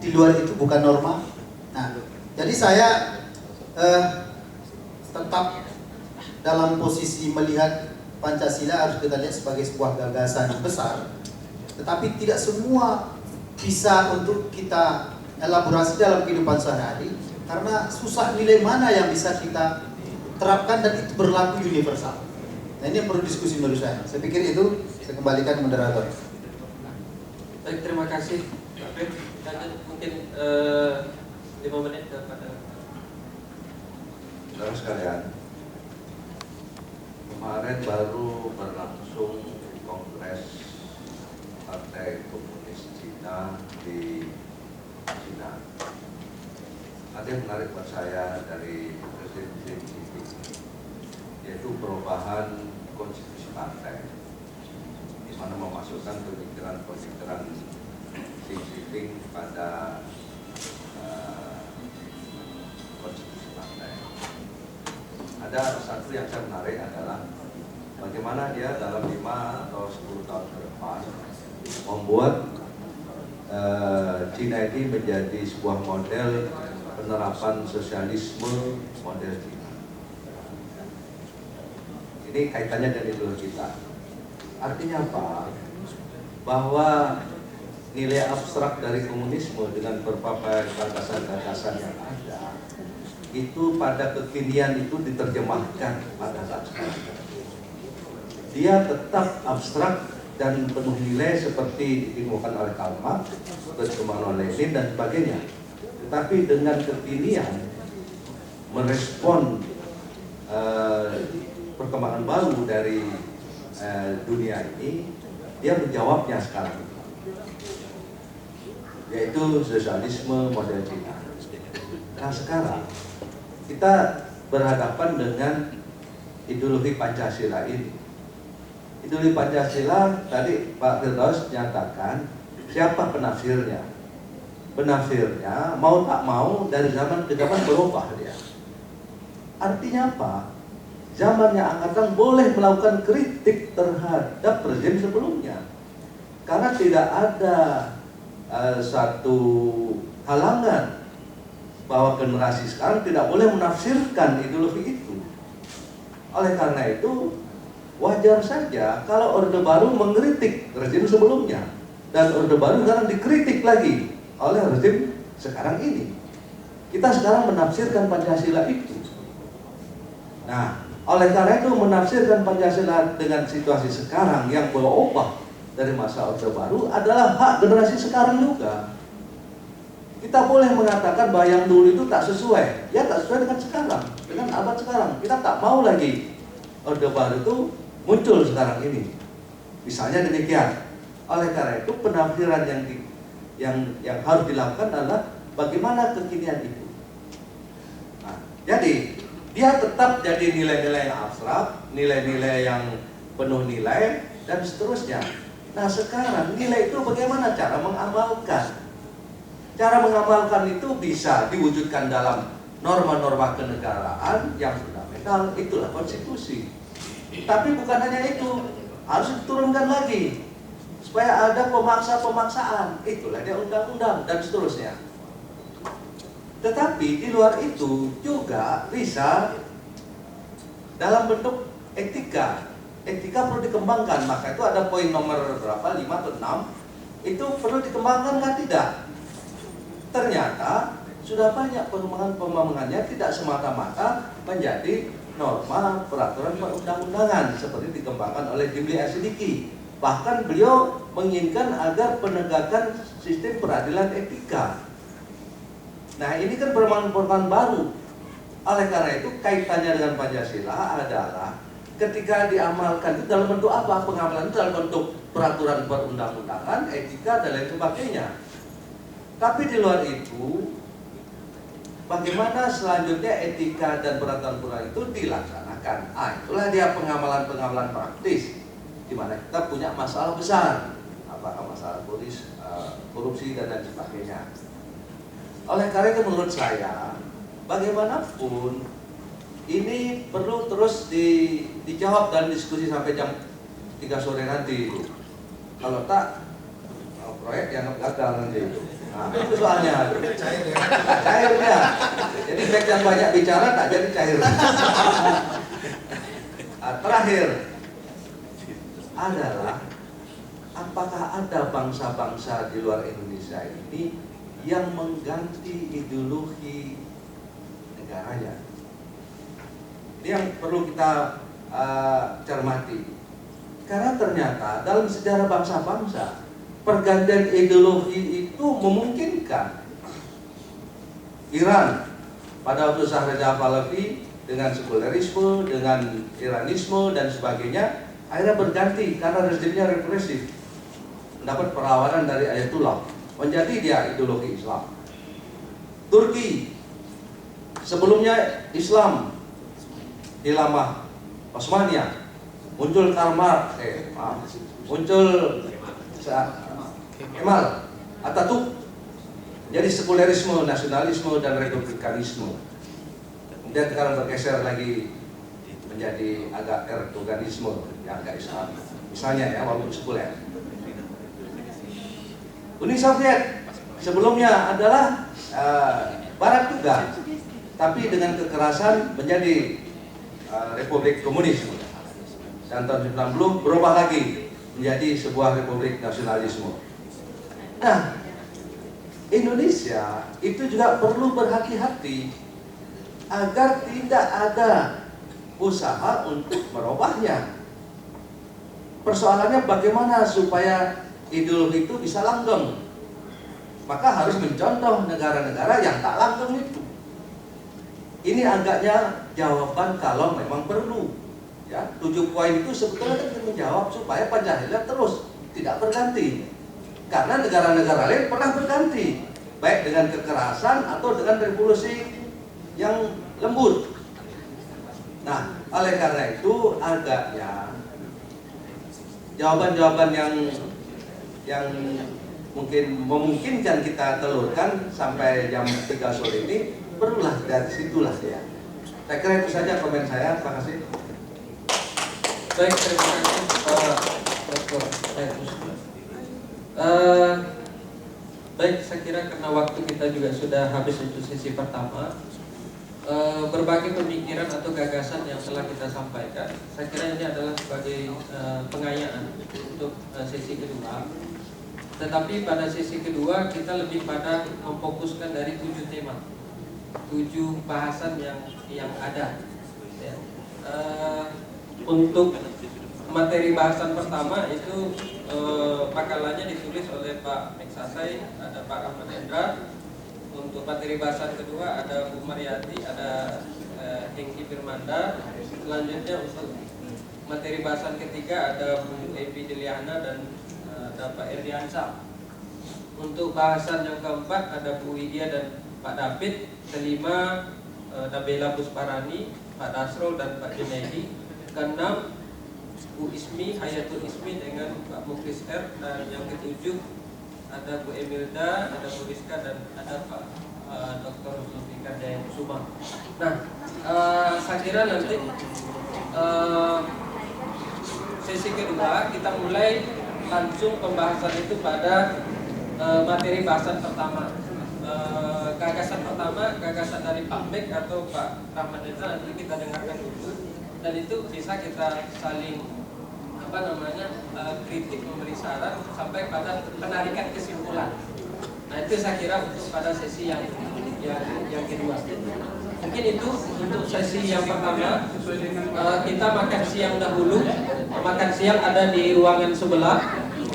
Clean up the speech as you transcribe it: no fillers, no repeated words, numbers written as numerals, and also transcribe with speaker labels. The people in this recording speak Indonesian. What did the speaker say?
Speaker 1: di luar itu bukan norma. Nah, jadi saya tetap dalam posisi melihat Pancasila harus kita lihat sebagai sebuah gagasan yang besar, tetapi tidak semua bisa untuk kita elaborasi dalam kehidupan sehari-hari, karena susah nilai mana yang bisa kita terapkan dan itu berlaku universal. Nah, ini yang perlu diskusi menurut saya. Saya pikir itu saya kembalikan ke moderator.
Speaker 2: Baik, terima kasih. Lanjut mungkin 5 menit kepada
Speaker 3: saudara sekalian. Kemarin baru berlangsung Kongres Partai Komunis Cina di Cina. Ada yang menarik buat saya dari Presiden Xi Jinping, yaitu perubahan konstitusi partai, di mana memasukkan pemikiran-pemikiran Xi Jinping pada konstitusi partai. Ada satu yang saya menarik adalah bagaimana dia dalam 5 atau 10 tahun ke depan membuat Cina ini menjadi sebuah model penerapan sosialisme model Cina. Ini kaitannya dengan ideologi kita. Artinya apa? Bahwa nilai abstrak dari komunisme dengan berbagai gagasan-gagasan yang ada itu pada kekinian itu diterjemahkan pada saat sekarang. Dia tetap abstrak dan penuh nilai seperti ditemukan oleh Karl Marx, ditemukan oleh Lenin dan sebagainya. Tetapi dengan kekinian merespon perkembangan baru dari dunia ini, dia menjawabnya sekarang, yaitu sosialisme model Cina. Nah, sekarang kita berhadapan dengan ideologi Pancasila ini. Ideologi Pancasila tadi Pak Firdaus nyatakan siapa penafsirnya. Penafsirnya mau tak mau dari zaman ke zaman berubah dia. Artinya apa? Zamannya angkatan boleh melakukan kritik terhadap rezim sebelumnya, karena tidak ada satu halangan bahwa generasi sekarang tidak boleh menafsirkan ideologi itu. Oleh karena itu wajar saja kalau Orde Baru mengkritik rezim sebelumnya, dan Orde Baru sekarang dikritik lagi oleh rezim sekarang ini. Kita sekarang menafsirkan Pancasila itu. Nah, oleh karena itu menafsirkan Pancasila dengan situasi sekarang yang berubah dari masa Orde Baru adalah hak generasi sekarang juga. Kita boleh mengatakan bahwa yang dulu itu tak sesuai, ya tak sesuai dengan sekarang, dengan abad sekarang. Kita tak mau lagi Orde Baru itu muncul sekarang ini. Misalnya demikian. Oleh karena itu penafsiran yang harus dilakukan adalah bagaimana kekinian itu. Nah, jadi dia tetap jadi nilai-nilai yang abstrak, nilai-nilai yang penuh nilai dan seterusnya. Nah, sekarang nilai itu bagaimana cara mengamalkan? Cara mengamalkan itu bisa diwujudkan dalam norma-norma kenegaraan yang fundamental, itulah konstitusi. Tapi bukan hanya itu, harus diturunkan lagi supaya ada pemaksa-pemaksaan, itulah dia undang-undang dan seterusnya. Tetapi di luar itu juga bisa dalam bentuk etika. Etika perlu dikembangkan, maka itu ada poin nomor berapa, 5 atau 6, itu perlu dikembangkan kan tidak? Ternyata sudah banyak pengembangannya tidak semata-mata menjadi norma peraturan perundang-undangan seperti dikembangkan oleh Jimli Asidiki. Bahkan beliau menginginkan agar penegakan sistem peradilan etika. Nah, ini kan perkembangan baru. Oleh karena itu kaitannya dengan Pancasila adalah ketika diamalkan itu dalam bentuk apa? Pengamalan itu dalam bentuk peraturan perundang-undangan, etika dan lain sebagainya. Tapi di luar itu, bagaimana selanjutnya etika dan peraturan itu dilaksanakan? Itulah dia pengamalan-pengamalan praktis, di mana kita punya masalah besar, apakah masalah korupsi dan lain sebagainya. Oleh karena itu menurut saya, bagaimanapun ini perlu terus dijawab dan diskusi sampai jam 3 sore nanti. Kalau tak, proyek yang gagal nanti itu. Nah, itu soalnya.
Speaker 1: Cair ya.
Speaker 3: Cairnya. Jadi baik yang banyak bicara tak jadi cair. Terakhir adalah apakah ada bangsa-bangsa di luar Indonesia ini yang mengganti ideologi negaranya? Ini yang perlu kita cermati. Karena ternyata dalam sejarah bangsa-bangsa pergantian ideologi itu memungkinkan. Iran pada waktu Shah Reza Pahlavi dengan sekularisme, dengan Iranisme dan sebagainya akhirnya berganti karena rezimnya represif, mendapat perlawanan dari Ayatullah, menjadi dia ideologi Islam. Turki sebelumnya Islam Hilamah Osmaniyah, muncul Karl Marx, muncul Kemal Atatürk, jadi sekulerisme, nasionalisme dan republikanisme. Kemudian sekarang bergeser lagi menjadi agak Erdoganisme, yang agak Islam. Misalnya ya, walaupun sekuler. Uni Soviet sebelumnya adalah Barat juga, tapi dengan kekerasan menjadi Republik Komunis. Dan tahun 90 berubah lagi menjadi sebuah republik nasionalisme. Nah, Indonesia itu juga perlu berhati-hati agar tidak ada usaha untuk merubahnya. Persoalannya bagaimana supaya ideologi itu bisa langgeng. Maka harus mencontoh negara-negara yang tak langgeng itu. Ini agaknya jawaban kalau memang perlu. Ya, 7 poin itu sebetulnya kan menjawab supaya Pancasila terus tidak berganti. Karena negara-negara lain pernah berganti, baik dengan kekerasan atau dengan revolusi yang lembut. Nah, oleh karena itu agaknya jawaban-jawaban yang mungkin memungkinkan kita telurkan sampai jam 3 sore ini perlulah dari situlah ya. Saya kira itu saja komen saya. Terima kasih.
Speaker 2: Baik, terima kasih Pak Dr. Baik, saya kira karena waktu kita juga sudah habis untuk sesi pertama, berbagai pemikiran atau gagasan yang telah kita sampaikan, saya kira ini adalah sebagai pengayaan untuk sesi kedua. Tetapi pada sesi kedua kita lebih pada memfokuskan dari 7 tema, 7 bahasan yang ada. Ya. Untuk materi bahasan pertama itu makalannya ditulis oleh Pak Meksasai, ada Pak Rahman Hendra. Untuk materi bahasan kedua ada Bu Mariati, ada Hengki Firmanda. Selanjutnya untuk materi bahasan ketiga ada Bu Evi Deliana dan ada Pak Erdiansa. Untuk bahasan yang keempat ada Bu Widya dan Pak David. Kelima Nabila Busparani, Pak Dasrul dan Pak Junaidi. Keenam Bu Ismi, Hayatul Ismi dengan Pak Muklis R. Dan yang ketujuh ada Bu Emilda, ada Bu Rizka dan ada Pak Dr. Zulfikar Jayakusuma. Nah, saya kira nanti sesi kedua kita mulai langsung pembahasan itu pada materi bahasan pertama. Gagasan pertama, gagasan dari Pak Mek atau Pak Rahman Hendra, nanti kita dengarkan dulu. Dan itu bisa kita saling kritik, memberi saran sampai pada penarikan kesimpulan. Nah, itu saya kira untuk pada sesi yang kedua. Mungkin itu untuk sesi yang pertama. Kita makan siang dahulu. Makan siang ada di ruangan sebelah.